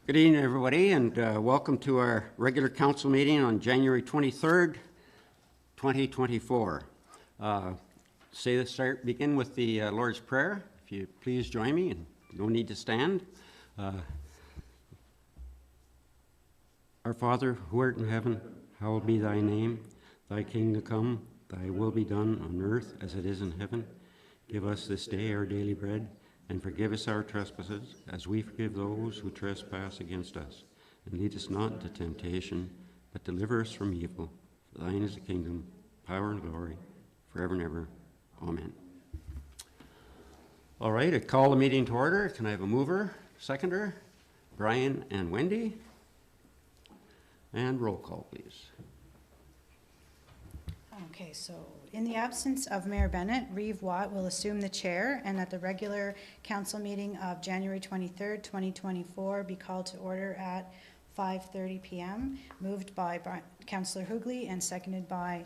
Good evening, everybody, and welcome to our regular council meeting on January 23rd, 2024. Begin with the Lord's Prayer. If you please join me, and no need to stand. Our Father, who art in heaven, hallowed be thy name. Thy kingdom come, thy will be done on earth as it is in heaven. Give us this day our daily bread, and forgive us our trespasses, as we forgive those who trespass against us. And lead us not into temptation, but deliver us from evil. For thine is the kingdom, power, and glory, forever and ever. Amen. All right, I call the meeting to order. Can I have a mover, seconder? Brian and Wendy. And roll call, please. Okay, so in the absence of Mayor Bennett, Reeve Watt will assume the chair, and that the regular council meeting of January 23rd, 2024 be called to order at 5:30 p.m., moved by Councillor Hoogley and seconded by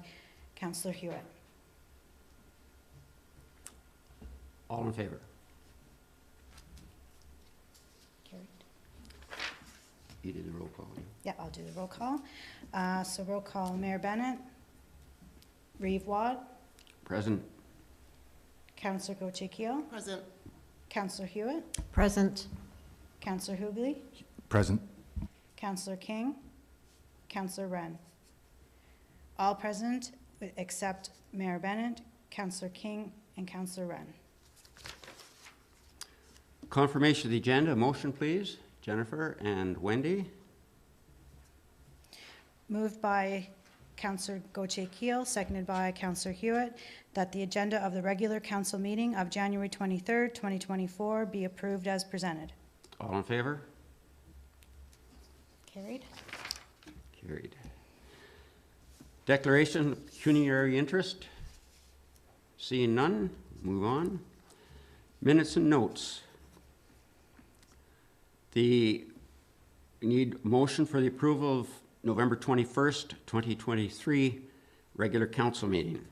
Councillor Hewitt. All in favor? Carried. You did the roll call. Yeah, I'll do the roll call. So roll call, Mayor Bennett. Reeve Watt. Present. Councillor Gauthier-Keel. Present. Councillor Hewitt. Present. Councillor Hoogley. Present. Councillor King. Councillor Wren. All present except Mayor Bennett, Councillor King, and Councillor Wren. Confirmation of the agenda. Motion, please. Jennifer and Wendy. Moved by Councillor Gauthier-Keel, seconded by Councillor Hewitt, that the agenda of the regular council meeting of January 23rd, 2024 be approved as presented. All in favor? Carried. Carried. Declaration of pecuniary interest. Seeing none, move on. Minutes and notes. We need motion for the approval of November 21st, 2023 regular council meeting.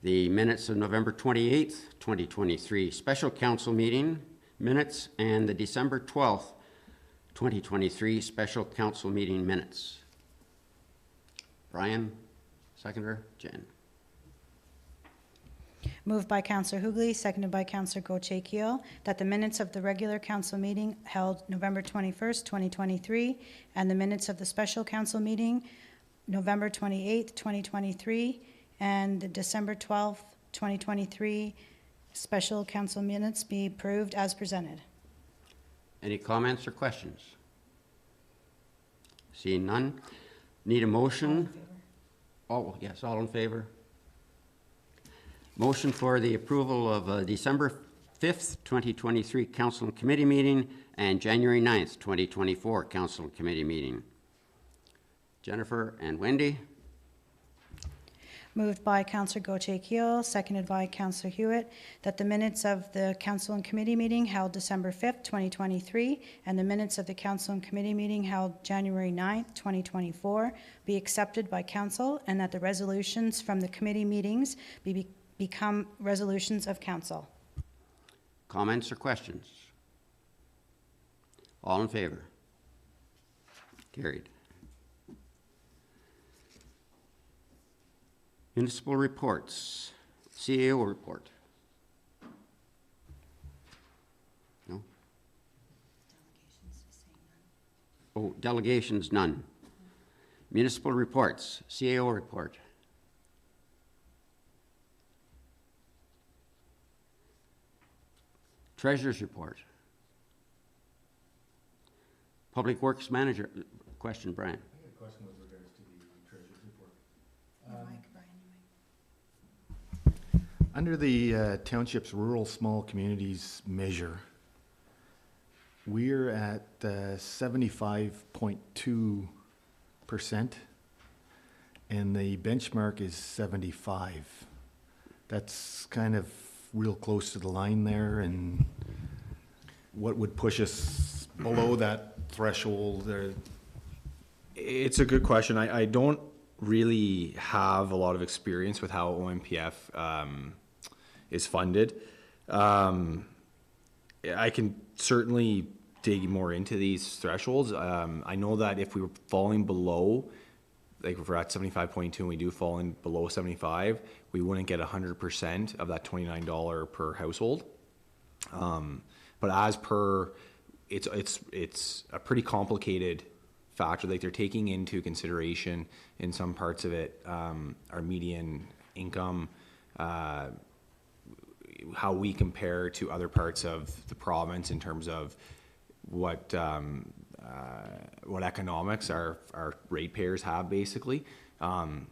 The minutes of November 28th, 2023 special council meeting minutes, and the December 12th, 2023 special council meeting minutes. Brian, seconder. Jen. Moved by Councillor Hoogley, seconded by Councillor Gauthier-Keel, that the minutes of the regular council meeting held November 21st, 2023, and the minutes of the special council meeting November 28th, 2023, and the December 12th, 2023 special council minutes be approved as presented. Any comments or questions? Seeing none, need a motion? Oh, yes, all in favor. Motion for the approval of December 5th, 2023 Council and Committee meeting and January 9th, 2024 Council and Committee meeting. Jennifer and Wendy. Moved by Councillor Gauthier-Keel, seconded by Councillor Hewitt, that the minutes of the Council and Committee meeting held December 5th, 2023, and the minutes of the Council and Committee meeting held January 9th, 2024, be accepted by Council, and that the resolutions from the committee meetings become resolutions of Council. Comments or questions? All in favor? Carried. Municipal reports. CAO report. No? Oh, delegations, none. Municipal reports. CAO report. Treasurer's report. Public Works Manager. Question, Brian. I got a question with regards to the treasurer's report. Under the township's rural small communities measure, we're at 75.2%, and the benchmark is 75. That's kind of real close to the line there, and what would push us below that threshold? It's a good question. I don't really have a lot of experience with how OMPF is funded. I can certainly dig more into these thresholds. I know that if we were falling below, like if we're at 75.2 and we do fall in below 75, we wouldn't get 100% of that $29 per household. But as per, it's a pretty complicated factor. Like they're taking into consideration in some parts of it, our median income, how we compare to other parts of the province in terms of what economics our ratepayers have, basically.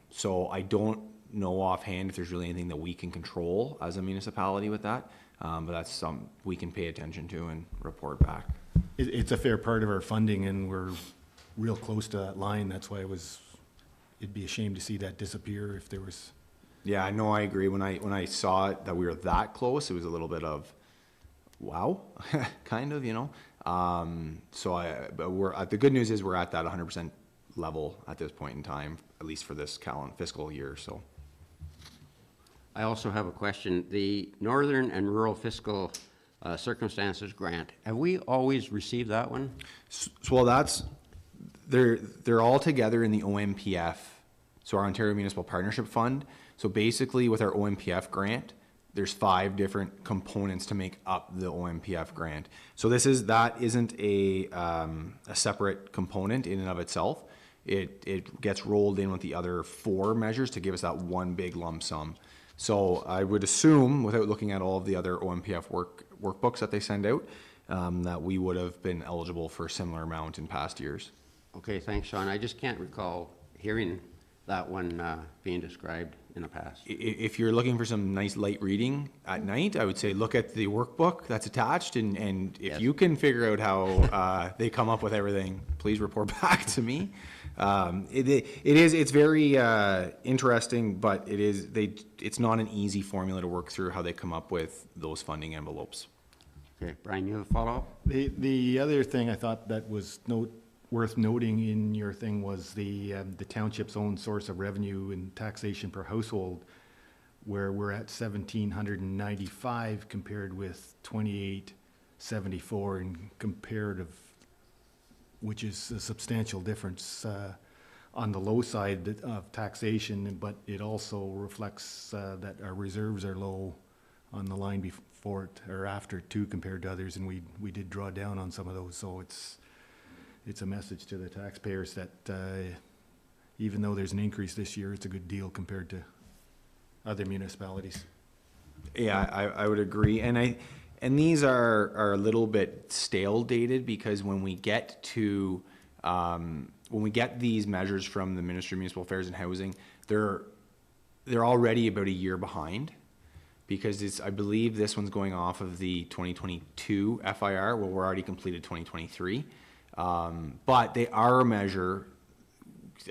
So I don't know offhand if there's really anything that we can control as a municipality with that, but that's something we can pay attention to and report back. It's a fair part of our funding, and we're real close to that line. That's why it'd be a shame to see that disappear if there was. Yeah, I know, I agree. When I saw it, that we were that close, it was a little bit of, wow, kind of, you know. But the good news is we're at that 100% level at this point in time, at least for this fiscal year. So, I also have a question. The Northern and Rural Fiscal Circumstances Grant, have we always received that one? well, they're all together in the OMPF, so our Ontario Municipal Partnership Fund. So basically, with our OMPF grant, there's 5 different components to make up the OMPF grant. So that isn't a separate component in and of itself. It gets rolled in with the other 4 measures to give us that one big lump sum. So I would assume, without looking at all of the other OMPF workbooks that they send out, that we would have been eligible for a similar amount in past years. Okay, thanks, Sean. I just can't recall hearing that one being described in the past. If you're looking for some nice light reading at night, I would say look at the workbook that's attached, and if Yes. you can figure out how they come up with everything, please report back to me. It's very interesting, but it's not an easy formula to work through how they come up with those funding envelopes. Okay, Brian, you have a follow-up? The other thing I thought that was worth noting in your thing was the township's own source of revenue and taxation per household, where we're at 1,795 compared with 2,874 in comparative, which is a substantial difference on the low side of taxation, but it also reflects that our reserves are low on the line before it or after too compared to others, and we did draw down on some of those. So it's a message to the taxpayers that even though there's an increase this year, it's a good deal compared to other municipalities. Yeah, I would agree, and these are a little bit stale dated, because when we get these measures from the Ministry of Municipal Affairs and Housing, they're already about a year behind, because I believe this one's going off of the 2022 FIR, where we're already completed 2023. But they are a measure,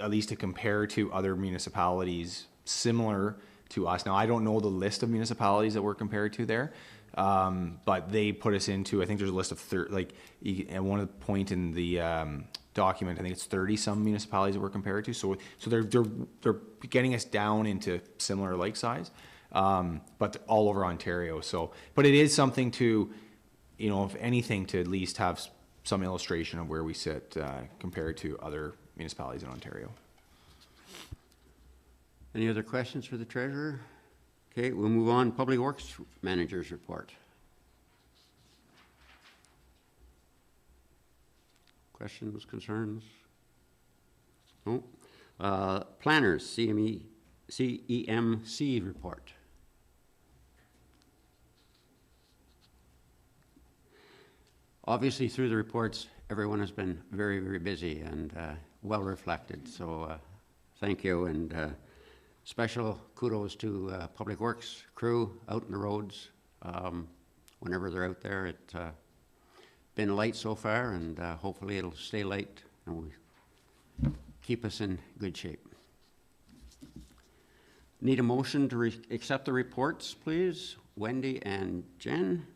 at least to compare to other municipalities similar to us. Now, I don't know the list of municipalities that we're compared to there, but they put us into, I think there's a list of and one of the point in the document, I think it's 30 some municipalities that we're compared to. So they're getting us down into similar like size, but all over Ontario. So, but it is something to, if anything, to at least have some illustration of where we sit compared to other municipalities in Ontario. Any other questions for the treasurer? Okay, we'll move on. Public Works Manager's report. Questions, concerns? No? Planners, CEMC report. Obviously, through the reports, everyone has been very, very busy and well reflected. So thank you, and special kudos to Public Works crew out in the roads. Whenever they're out there, it's been light so far, and hopefully it'll stay light and we keep us in good shape. Need a motion to accept the reports, please? Wendy and Jen.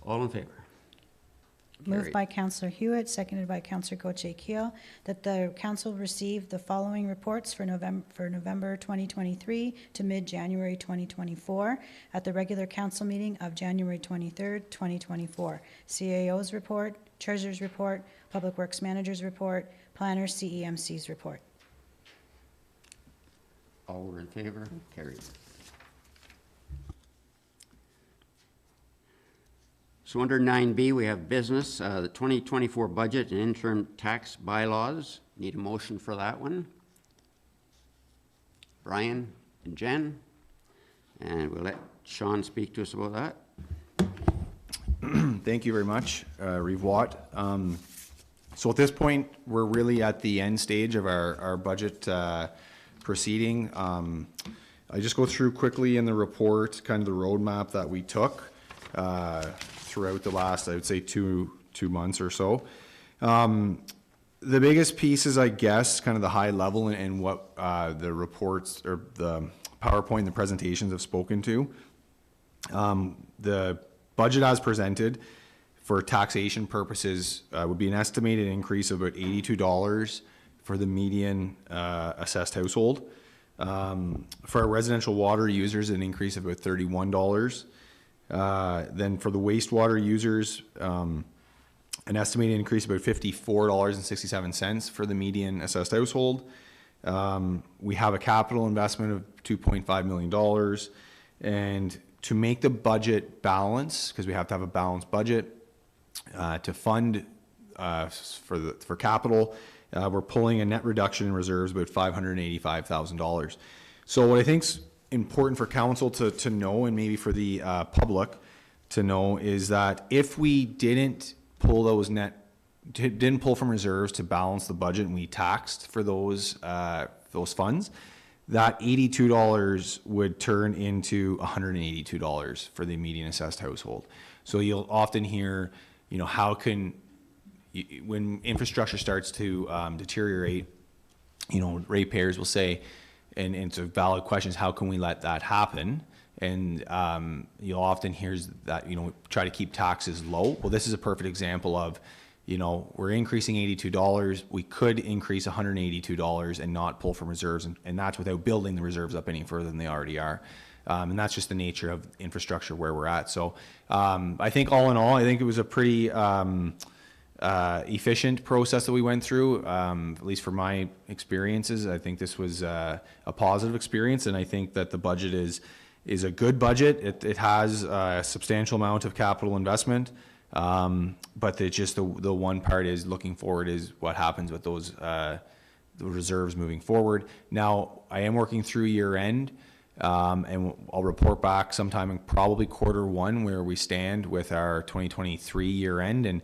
All in favor? Moved Carried. by Councillor Hewitt, seconded by Councillor Goche-Keel, that the council receive the following reports for November 2023 to mid-January 2024 at the regular council meeting of January 23rd, 2024. CAO's report, Treasurer's report, Public Works Manager's report, Planner CEMC's report. All were in favor? Carried. So under 9B, we have business, the 2024 budget and interim tax bylaws. Need a motion for that one. Brian and Jen. And we'll let Sean speak to us about that. Thank you very much, Reeve Watt. So at this point, we're really at the end stage of our budget proceeding. I just go through quickly in the report, kind of the roadmap that we took throughout the last, I would say, two months or so. The biggest pieces, I guess, kind of the high level and what the reports or the PowerPoint and the presentations have spoken to. The budget as presented for taxation purposes would be an estimated increase of about $82 for the median assessed household. For our residential water users, an increase of about $31. Then for the wastewater users, an estimated increase of about $54.67 for the median assessed household. We have a capital investment of $2.5 million. And to make the budget balance, because we have to have a balanced budget, to fund for capital, we're pulling a net reduction in reserves about $585,000. So what I think's important for council to know, and maybe for the public to know, is that if we didn't pull from reserves to balance the budget and we taxed for those funds, that $82 would turn into $182 for the median assessed household. So you'll often hear, how can, when infrastructure starts to deteriorate, ratepayers will say, and it's a valid question, is how can we let that happen? And you'll often hear that, try to keep taxes low. Well, this is a perfect example of, we're increasing $82. We could increase $182 and not pull from reserves. And that's without building the reserves up any further than they already are. And that's just the nature of infrastructure where we're at. So I think all in all, I think it was a pretty efficient process that we went through, at least for my experiences. I think this was a positive experience. And I think that the budget is a good budget. It has a substantial amount of capital investment. But it's just the one part is looking forward is what happens with those the reserves moving forward. Now, I am working through year end, and I'll report back sometime in probably Q1 where we stand with our 2023 year end. And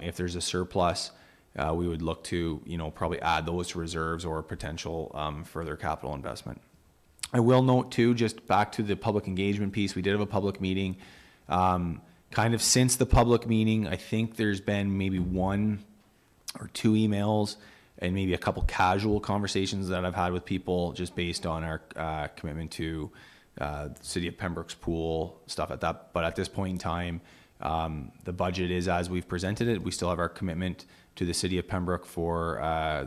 if there's a surplus, we would look to probably add those to reserves or potential further capital investment. I will note too, just back to the public engagement piece, we did have a public meeting. Kind of since the public meeting, I think there's been maybe 1 or 2 emails and maybe a couple casual conversations that I've had with people just based on our commitment to the City of Pembroke's pool, stuff like that. But at this point in time, the budget is as we've presented it. We still have our commitment to the City of Pembroke for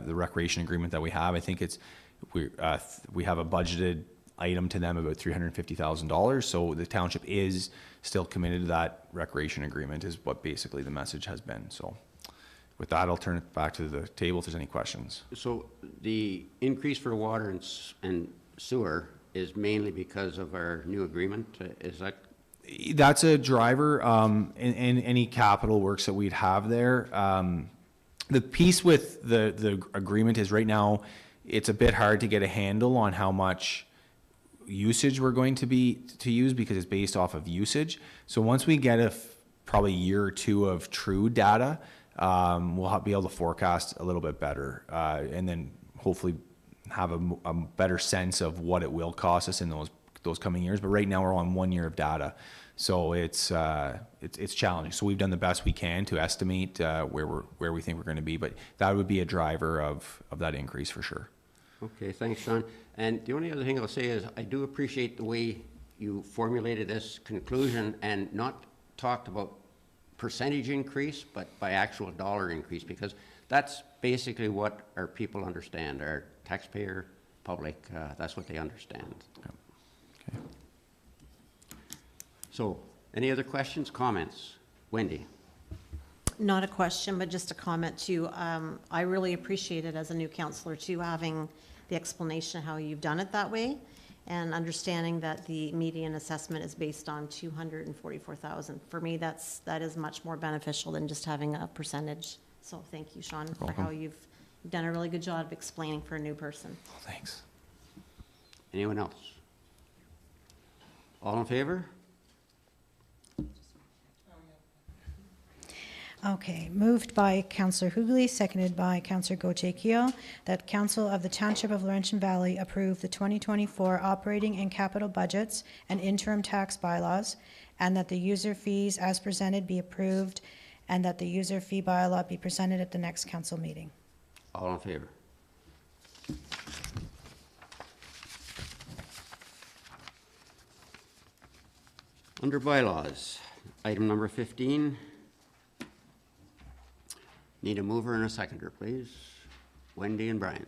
the recreation agreement that we have. I think we have a budgeted item to them about $350,000. So the township is still committed to that recreation agreement is what basically the message has been. So with that, I'll turn it back to the table if there's any questions. So the increase for water and sewer is mainly because of our new agreement, is that? That's a driver, and any capital works that we'd have there. The piece with the agreement is right now, it's a bit hard to get a handle on how much usage we're going to use because it's based off of usage. So once we get probably a year or two of true data, we'll be able to forecast a little bit better, and then hopefully have a better sense of what it will cost us in those coming years. But right now we're on 1 year of data, so it's challenging. So we've done the best we can to estimate where we think we're going to be, but that would be a driver of that increase for sure. Okay, thanks, Sean. And the only other thing I'll say is I do appreciate the way you formulated this conclusion and not talked about percentage increase, but by actual dollar increase, because that's basically what our people understand, our taxpayer public, that's what they understand. Okay. So, any other questions, comments? Wendy? Not a question, but just a comment too. I really appreciate it as a new counselor too, having the explanation how you've done it that way, and understanding that the median assessment is based on 244,000. For me, that is much more beneficial than just having a percentage. So thank you, Sean, for how you've done a really good job of explaining for a new person. Oh, thanks. Anyone else? All in favor? Okay, moved by Councillor Hughley, seconded by Councillor Gauthier-Keel, that Council of the Township of Laurentian Valley approve the 2024 operating and capital budgets and interim tax bylaws, and that the user fees as presented be approved, and that the user fee bylaw be presented at the next council meeting. All in favor? Under bylaws, item number 15. Need a mover and a seconder, please. Wendy and Brian.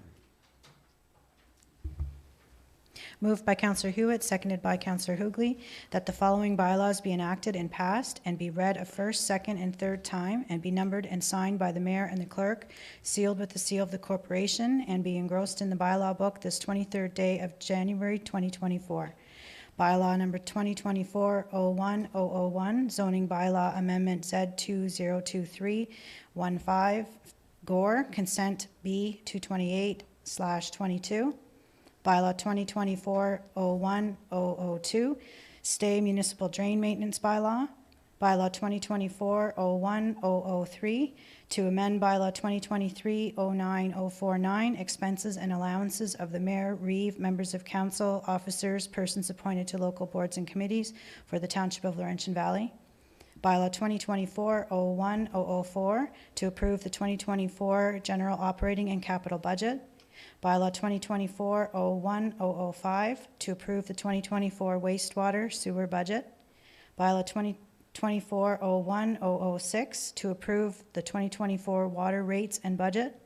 Moved by Councillor Hewitt, seconded by Councillor Hughley, that the following bylaws be enacted and passed and be read a first, second, and third time and be numbered and signed by the mayor and the clerk, sealed with the seal of the corporation, and be engrossed in the bylaw book this 23rd day of January 2024. Bylaw number 2024-01-001, zoning bylaw amendment Z202315, Gore, consent B 228/22. Bylaw 2024-01-002, stay municipal drain maintenance bylaw. Bylaw 2024-01-003, to amend bylaw 2023-09-049, expenses and allowances of the mayor, reeve, members of council, officers, persons appointed to local boards and committees for the Township of Laurentian Valley. Bylaw 2024-01-004, to approve the 2024 general operating and capital budget. Bylaw 2024-01-005, to approve the 2024 wastewater sewer budget. Bylaw 2024-01-006, to approve the 2024 water rates and budget.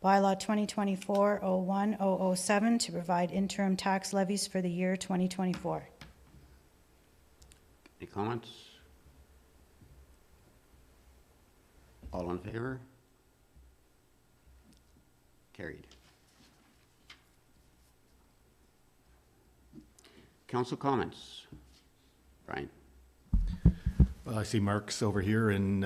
Bylaw 2024-01-007, to provide interim tax levies for the year 2024. Any comments? All in favor? Carried. Council comments? Brian? Well, I see Mark's over here, and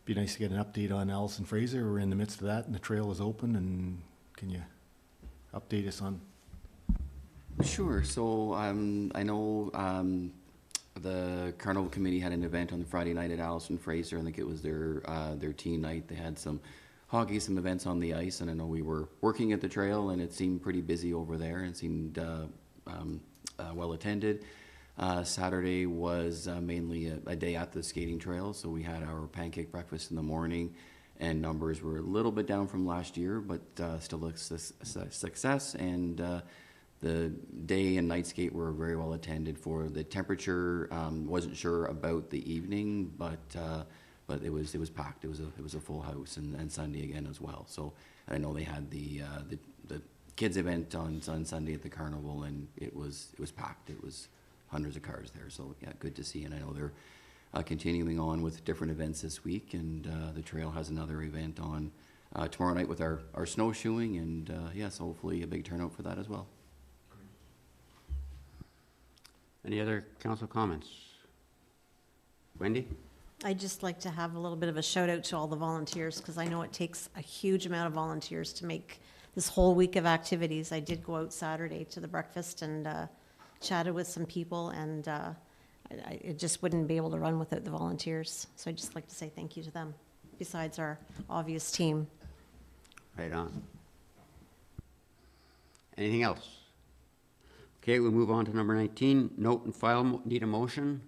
be nice to get an update on Allison Fraser. We're in the midst of that, and the trail is open, and can you update us on? Sure. So I know the Carnival Committee had an event on the Friday night at Allison Fraser. I think it was their teen night. They had some hockey, some events on the ice, and I know we were working at the trail, and it seemed pretty busy over there, and seemed well attended. Saturday was mainly a day at the skating trail, so we had our pancake breakfast in the morning, and numbers were a little bit down from last year, but still looks a success. And the day and night skate were very well attended. For the temperature, wasn't sure about the evening, but it was packed. It was a full house, and Sunday again as well. So I know they had the kids event on Sunday at the carnival, and it was packed. It was hundreds of cars there, so yeah, good to see. And I know they're continuing on with different events this week, and the trail has another event on tomorrow night with our snowshoeing, and yes, hopefully a big turnout for that as well. Any other council comments? Wendy? I'd just like to have a little bit of a shout out to all the volunteers, because I know it takes a huge amount of volunteers to make this whole week of activities. I did go out Saturday to the breakfast and chatted with some people, and it just wouldn't be able to run without the volunteers. So I'd just like to say thank you to them, besides our obvious team. Right on. Anything else? Okay, we'll move on to number 19. Note and file, need a motion.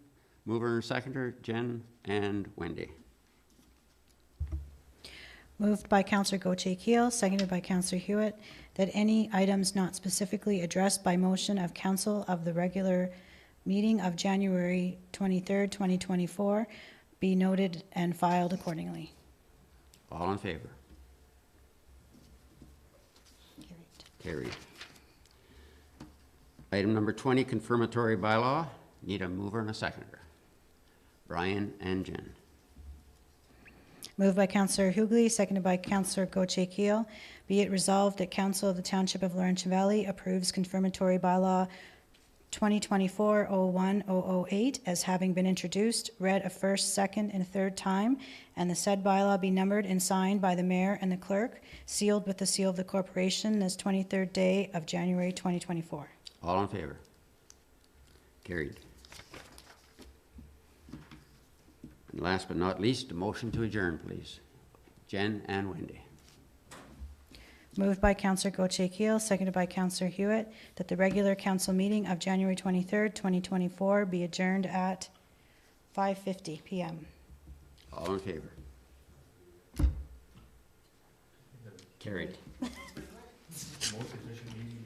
Mover and seconder, Jen and Wendy. Moved by Councillor Gauthier-Keel, seconded by Councillor Hewitt, that any items not specifically addressed by motion of council of the regular meeting of January 23rd, 2024, be noted and filed accordingly. All in favor? Carried. Item number 20, confirmatory bylaw. Need a mover and a seconder. Brian and Jen. Moved by Councillor Hughley, seconded by Councillor Goche-Keel. Be it resolved that Council of the Township of Laurentian Valley approves confirmatory bylaw 2024-01008 as having been introduced, read a first, second, and third time, and the said bylaw be numbered and signed by the mayor and the clerk, sealed with the seal of the corporation this 23rd day of January 2024. All in favor? Carried. And last but not least, a motion to adjourn, please. Jen and Wendy. Moved by Councillor Goche-Keel, seconded by Councillor Hewitt, that the regular council meeting of January 23rd, 2024 be adjourned at 5:50 p.m. All in favor? Carried. Most efficient meeting